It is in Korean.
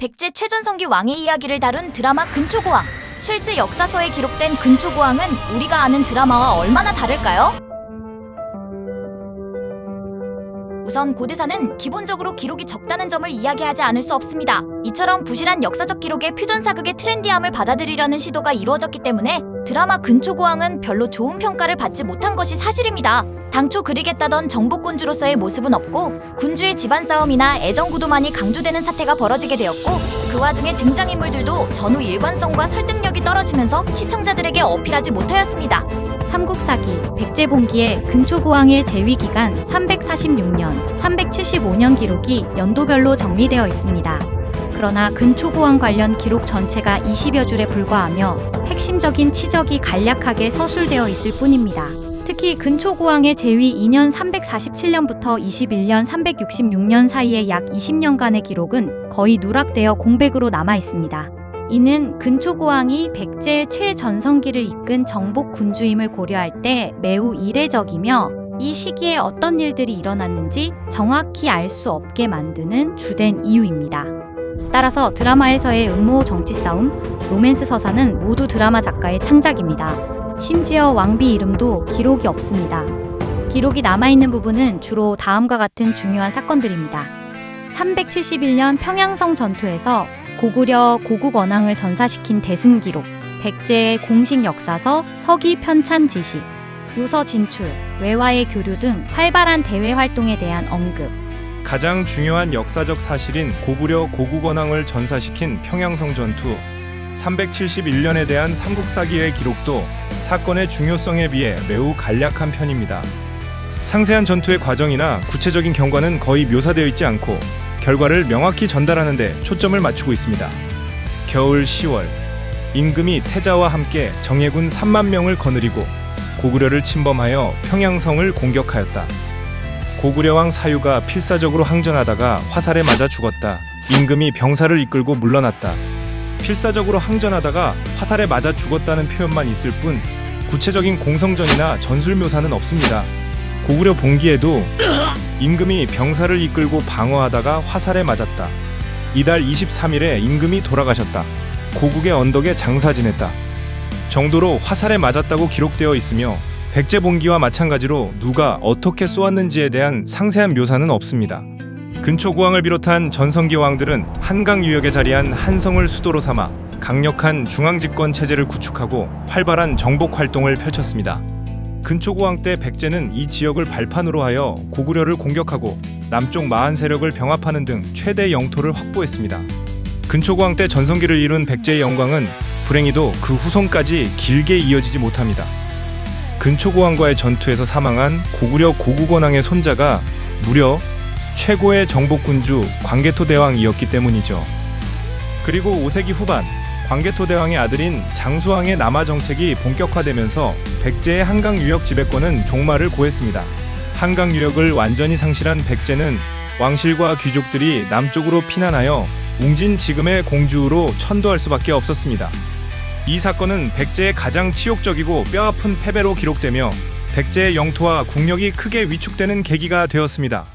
백제 최전성기 왕의 이야기를 다룬 드라마 근초고왕. 실제 역사서에 기록된 근초고왕은 우리가 아는 드라마와 얼마나 다를까요? 우선 고대사는 기본적으로 기록이 적다는 점을 이야기하지 않을 수 없습니다. 이처럼 부실한 역사적 기록의 퓨전사극의 트렌디함을 받아들이려는 시도가 이루어졌기 때문에 드라마 근초고왕은 별로 좋은 평가를 받지 못한 것이 사실입니다. 당초 그리겠다던 정복군주로서의 모습은 없고 군주의 집안 싸움이나 애정구도만이 강조되는 사태가 벌어지게 되었고, 그 와중에 등장인물들도 전후 일관성과 설득력이 떨어지면서 시청자들에게 어필하지 못하였습니다. 삼국사기 백제봉기의 근초고왕의 재위기간 346년, 375년 기록이 연도별로 정리되어 있습니다. 그러나 근초고왕 관련 기록 전체가 20여 줄에 불과하며 핵심적인 치적이 간략하게 서술되어 있을 뿐입니다. 특히 근초고왕의 재위 2년 347년부터 21년 366년 사이의 약 20년간의 기록은 거의 누락되어 공백으로 남아 있습니다. 이는 근초고왕이 백제의 최전성기를 이끈 정복 군주임을 고려할 때 매우 이례적이며, 이 시기에 어떤 일들이 일어났는지 정확히 알 수 없게 만드는 주된 이유입니다. 따라서 드라마에서의 음모 정치 싸움, 로맨스 서사는 모두 드라마 작가의 창작입니다. 심지어 왕비 이름도 기록이 없습니다. 기록이 남아있는 부분은 주로 다음과 같은 중요한 사건들입니다. 371년 평양성 전투에서 고구려 고국 원앙을 전사시킨 대승기록, 백제의 공식 역사서 서기 편찬 지시, 요서 진출, 외화의 교류 등 활발한 대외 활동에 대한 언급. 가장 중요한 역사적 사실인 고구려 고국 원앙을 전사시킨 평양성 전투, 371년에 대한 삼국사기의 기록도 사건의 중요성에 비해 매우 간략한 편입니다. 상세한 전투의 과정이나 구체적인 경과는 거의 묘사되어 있지 않고 결과를 명확히 전달하는 데 초점을 맞추고 있습니다. 겨울 10월, 임금이 태자와 함께 정예군 3만 명을 거느리고 고구려를 침범하여 평양성을 공격하였다. 고구려왕 사유가 필사적으로 항전하다가 화살에 맞아 죽었다. 임금이 병사를 이끌고 물러났다. 필사적으로 항전하다가 화살에 맞아 죽었다는 표현만 있을 뿐 구체적인 공성전이나 전술 묘사는 없습니다. 고구려 봉기에도 임금이 병사를 이끌고 방어하다가 화살에 맞았다. 이달 23일에 임금이 돌아가셨다. 고국의 언덕에 장사 지냈다 정도로 화살에 맞았다고 기록되어 있으며, 백제 봉기와 마찬가지로 누가 어떻게 쏘았는지에 대한 상세한 묘사는 없습니다. 근초고왕을 비롯한 전성기 왕들은 한강 유역에 자리한 한성을 수도로 삼아 강력한 중앙집권 체제를 구축하고 활발한 정복 활동을 펼쳤습니다. 근초고왕 때 백제는 이 지역을 발판으로 하여 고구려를 공격하고 남쪽 마한 세력을 병합하는 등 최대 영토를 확보했습니다. 근초고왕 때 전성기를 이룬 백제의 영광은 불행히도 그 후손까지 길게 이어지지 못합니다. 근초고왕과의 전투에서 사망한 고구려 고국원왕의 손자가 무려 최고의 정복군주 광개토대왕이었기 때문이죠. 그리고 5세기 후반, 광개토대왕의 아들인 장수왕의 남하 정책이 본격화되면서 백제의 한강 유역 지배권은 종말을 고했습니다. 한강 유역을 완전히 상실한 백제는 왕실과 귀족들이 남쪽으로 피난하여 웅진 지금의 공주로 천도할 수밖에 없었습니다. 이 사건은 백제의 가장 치욕적이고 뼈아픈 패배로 기록되며 백제의 영토와 국력이 크게 위축되는 계기가 되었습니다.